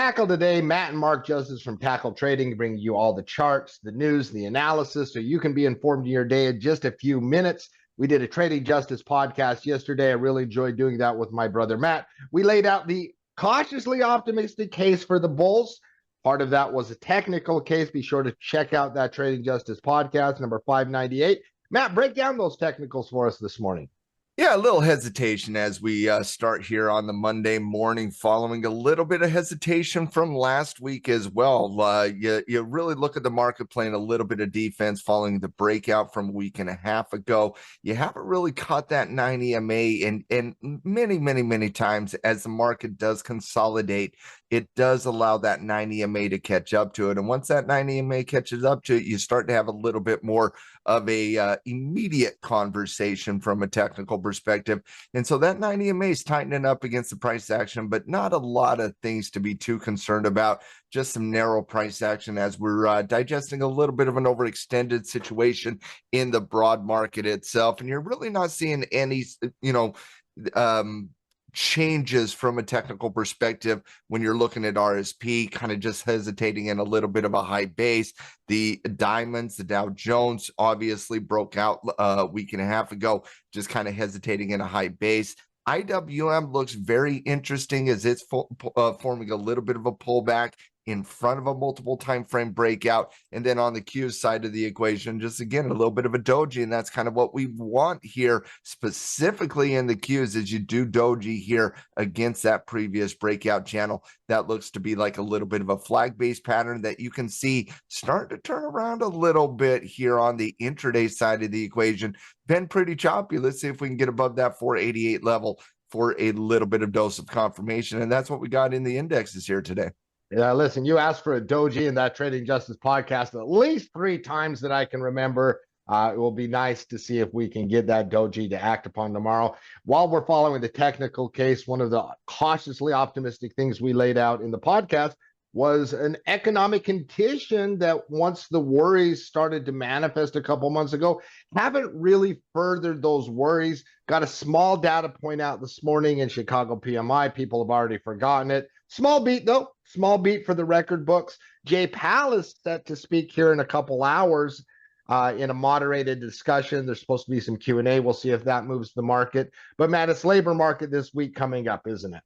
Tackle today, Matt and Mark Justice from Tackle Trading bring you all the charts, the news, the analysis, so you can be informed in your day in just a few minutes. We did a Trading Justice podcast yesterday. I really enjoyed doing that with my brother Matt. We laid out the cautiously optimistic case for the bulls. Part of that was a technical case. Be sure to check out that Trading Justice podcast, number 598. Matt, break down those technicals for us this morning. Yeah, a little hesitation as we start here on the Monday morning, following a little bit of hesitation from last week as well. You really look at the market playing a little bit of defense following the breakout from a week and a half ago. You haven't really caught that 9 EMA, and many times as the market does consolidate, it does allow that 9 EMA to catch up to it. And once that 9 EMA catches up to it, you start to have a little bit more of a immediate conversation from a technical perspective. And so that 9 EMA is tightening up against the price action, but not a lot of things to be too concerned about. Just some narrow price action as we're digesting a little bit of an overextended situation in the broad market itself. And you're really not seeing any, changes from a technical perspective when you're looking at RSP, kind of just hesitating in a little bit of a high base. The diamonds, the Dow Jones obviously broke out a week and a half ago, just kind of hesitating in a high base. IWM looks very interesting as it's forming a little bit of a pullback in front of a multiple time frame breakout. And then on the Q side of the equation, just again, a little bit of a doji. And that's kind of what we want here, specifically in the Qs, as you do doji here against that previous breakout channel. That looks to be like a little bit of a flag-based pattern that you can see start to turn around a little bit here on the intraday side of the equation. Been pretty choppy. Let's see if we can get above that 488 level for a little bit of dose of confirmation. And that's what we got in the indexes here today. Yeah, listen, you asked for a doji in that Trading Justice podcast at least 3 times that I can remember. It will be nice to see if we can get that doji to act upon tomorrow. While we're following the technical case, one of the cautiously optimistic things we laid out in the podcast was an economic condition that once the worries started to manifest a couple months ago, haven't really furthered those worries. Got a small data point out this morning in Chicago PMI. People have already forgotten it. Small beat, though. Small beat for the record books. Jay Powell is set to speak here in a couple hours in a moderated discussion. There's supposed to be some Q&A. We'll see if that moves the market. But, Matt, it's labor market this week coming up, isn't it?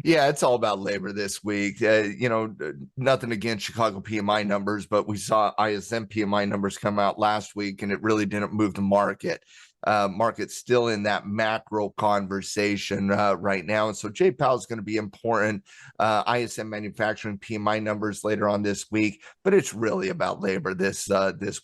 Yeah, it's all about labor this week. Nothing against Chicago PMI numbers, but we saw ISM PMI numbers come out last week, and it really didn't move the market. Market's still in that macro conversation right now. And so Jay Powell is going to be important. ISM manufacturing PMI numbers later on this week, but it's really about labor this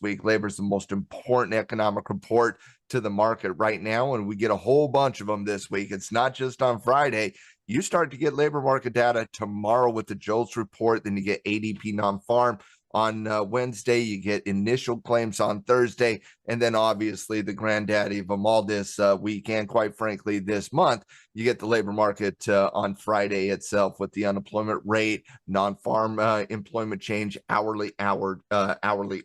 week. Labor is the most important economic report to the market right now, and we get a whole bunch of them this week. It's not just on Friday. You start to get labor market data tomorrow with the JOLTS report. Then you get ADP non-farm on Wednesday. You get initial claims on Thursday. And then obviously the granddaddy of them all this week, and quite frankly, this month, you get the labor market on Friday itself with the unemployment rate, non-farm employment change, hourly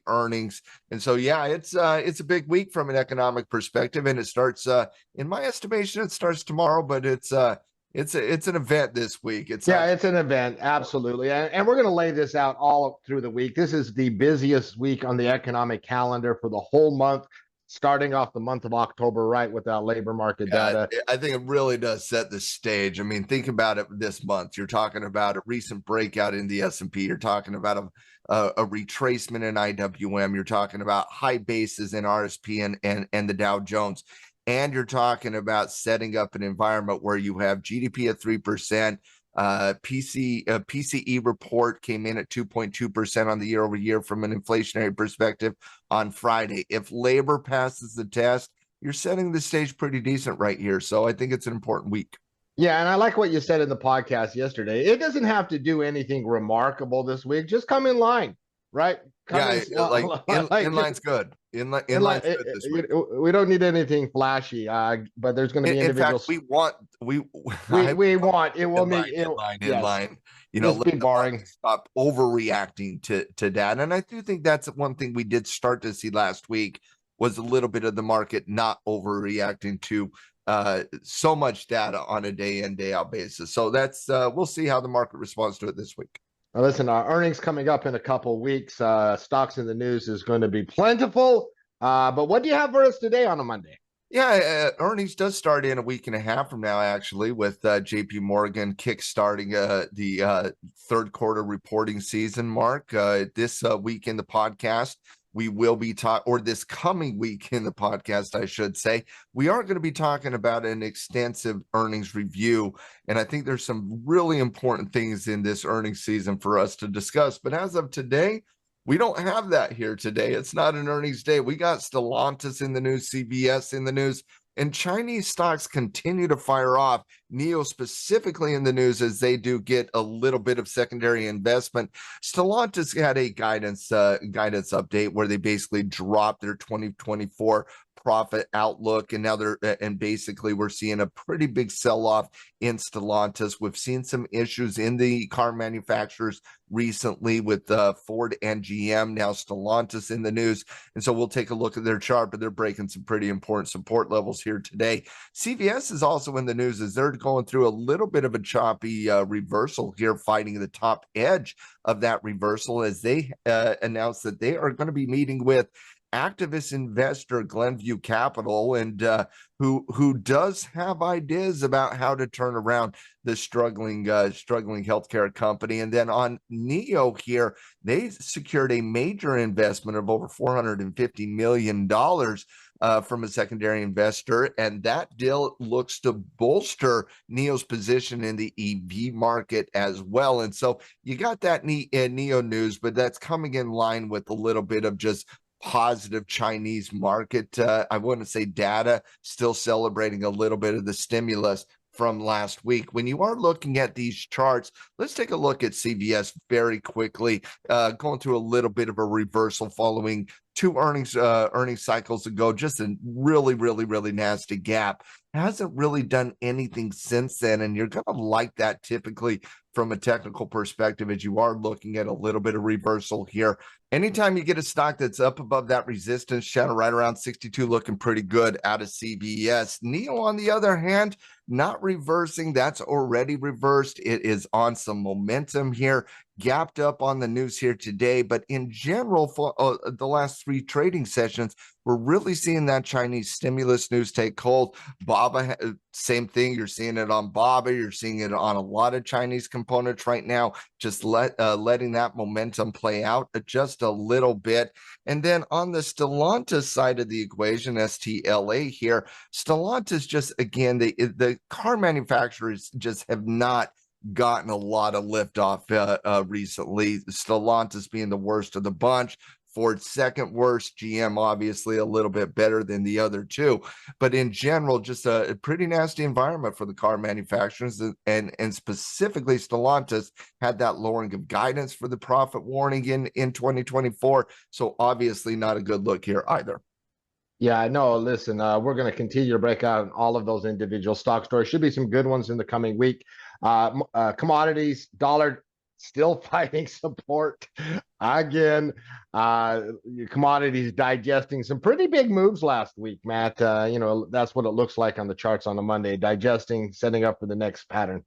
earnings. And so, yeah, it's a big week from an economic perspective. And it starts, in my estimation, it starts tomorrow, but it's an event this week. It's an event. Absolutely. And we're going to lay this out all through the week. This is the busiest week on the economic calendar for the whole month, starting off the month of October, right, with that labor market data. I think it really does set the stage. I mean, think about it this month. You're talking about a recent breakout in the S&P. You're talking about a retracement in IWM. You're talking about high bases in RSP and the Dow Jones. And you're talking about setting up an environment where you have GDP at 3%. PCE report came in at 2.2% on the year over year from an inflationary perspective on Friday. If labor passes the test, you're setting the stage pretty decent right here. So I think it's an important week. Yeah, and I like what you said in the podcast yesterday. It doesn't have to do anything remarkable this week. Just come in line, right? Inline's good. Inline's good this week. We don't need anything flashy, but there's going to be individuals. In fact, we want it will need inline. Let the market stop overreacting to that. And I do think that's one thing we did start to see last week was a little bit of the market not overreacting to so much data on a day in, day out basis. So that's we'll see how the market responds to it this week. Now listen, our earnings coming up in a couple weeks. Stocks in the news is going to be plentiful. But what do you have for us today on a Monday? Yeah, earnings does start in a week and a half from now, actually, with JP Morgan kickstarting the third quarter reporting season. Mark, this week in the podcast, we will be or this coming week in the podcast, I should say, we are going to be talking about an extensive earnings review. And I think there's some really important things in this earnings season for us to discuss. But as of today, we don't have that here today. It's not an earnings day. We got Stellantis in the news, CVS in the news, and Chinese stocks continue to fire off. NIO specifically in the news as they do get a little bit of secondary investment. Stellantis had a guidance update where they basically dropped their 2024 profit outlook, and now basically we're seeing a pretty big sell-off in Stellantis. We've seen some issues in the car manufacturers recently with Ford and GM. Now Stellantis in the news, and so we'll take a look at their chart, but they're breaking some pretty important support levels here today. CVS is also in the news as they're going through a little bit of a choppy reversal here, fighting the top edge of that reversal as they announced that they are going to be meeting with activist investor Glenview Capital, and who does have ideas about how to turn around the struggling healthcare company. And then on NIO here, they secured a major investment of over $450 million from a secondary investor, and that deal looks to bolster NIO's position in the EV market as well. And so you got that NIO news, but that's coming in line with a little bit of just positive Chinese market. I wouldn't say data, still celebrating a little bit of the stimulus from last week. When you are looking at these charts, let's take a look at CVS very quickly, going through a little bit of a reversal following two earnings cycles ago. Just a really nasty gap. Hasn't really done anything since then, and you're going to like that typically from a technical perspective as you are looking at a little bit of reversal here. Anytime you get a stock that's up above that resistance channel right around 62, looking pretty good out of CVS. NIO, on the other hand, not reversing. That's already reversed. It is on some momentum here, gapped up on the news here today. But in general, for the last three trading sessions, we're really seeing that Chinese stimulus news take hold. BABA, same thing. You're seeing it on BABA. You're seeing it on a lot of Chinese components right now, just letting that momentum play out just a little bit. And then on the Stellantis side of the equation, STLA here, Stellantis just, again, the car manufacturers just have not gotten a lot of lift off recently. Stellantis being the worst of the bunch, Ford second worst, GM obviously a little bit better than the other two, but in general, just a pretty nasty environment for the car manufacturers, and specifically Stellantis had that lowering of guidance for the profit warning in 2024, so obviously not a good look here either. Yeah, no, listen, we're going to continue to break out all of those individual stock stories. Should be some good ones in the coming week. Commodities, dollar still fighting support again. Commodities digesting some pretty big moves last week, Matt. That's what it looks like on the charts on a Monday, digesting, setting up for the next pattern.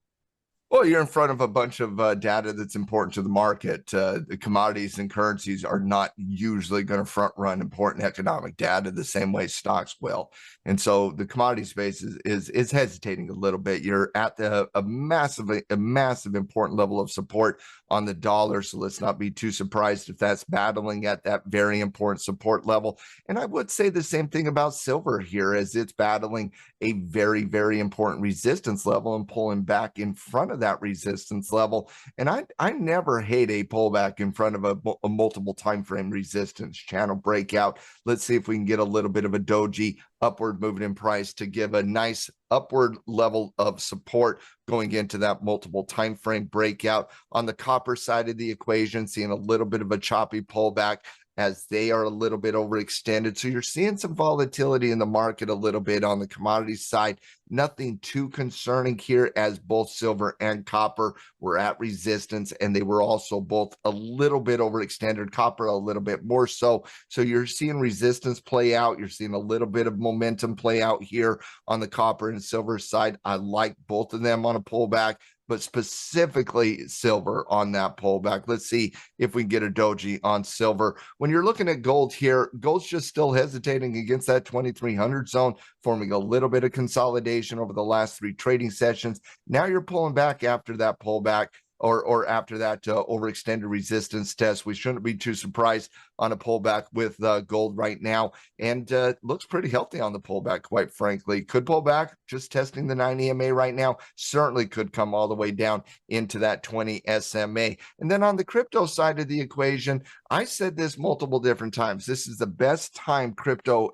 Well, you're in front of a bunch of data that's important to the market. The commodities and currencies are not usually going to front run important economic data the same way stocks will. And so the commodity space is hesitating a little bit. You're at a massive important level of support on the dollar. So let's not be too surprised if that's battling at that very important support level. And I would say the same thing about silver here, as it's battling a very important resistance level and pulling back in front of that resistance level. And I never hate a pullback in front of a multiple time frame resistance channel breakout. Let's see if we can get a little bit of a doji upward movement in price to give a nice upward level of support going into that multiple time frame breakout. On the copper side of the equation, seeing a little bit of a choppy pullback. as they are a little bit overextended. So you're seeing some volatility in the market a little bit on the commodity side. Nothing too concerning here, as both silver and copper were at resistance, and they were also both a little bit overextended, copper a little bit more so. So you're seeing resistance play out. You're seeing a little bit of momentum play out here on the copper and silver side. I like both of them on a pullback, but specifically silver on that pullback. Let's see if we can get a doji on silver. When you're looking at gold here, gold's just still hesitating against that 2300 zone, forming a little bit of consolidation over the last 3 trading sessions. Now you're pulling back after that pullback, or after that overextended resistance test. We shouldn't be too surprised on a pullback with gold right now, and looks pretty healthy on the pullback, quite frankly. Could pull back, just testing the 9 EMA right now. Certainly could come all the way down into that 20 SMA. And then on the crypto side of the equation, I said this multiple different times. This is the best time crypto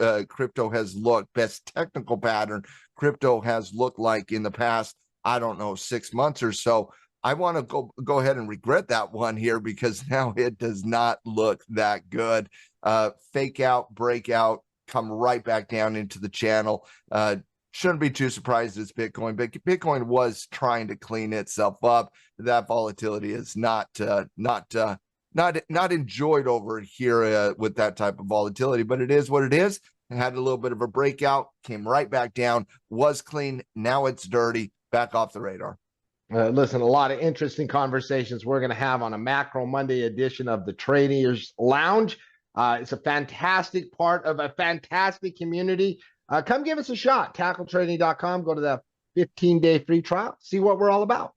has looked, best technical pattern crypto has looked like in the past, I don't know, 6 months or so. I want to go ahead and regret that one here, because now it does not look that good. Fake out, breakout, come right back down into the channel. Shouldn't be too surprised it's Bitcoin, but Bitcoin was trying to clean itself up. That volatility is not enjoyed over here with that type of volatility, but it is what it is. It had a little bit of a breakout, came right back down, was clean. Now it's dirty, back off the radar. Listen, a lot of interesting conversations we're going to have on a Macro Monday edition of the Traders Lounge. It's a fantastic part of a fantastic community. Come give us a shot. TackleTrading.com. Go to the 15-day free trial. See what we're all about.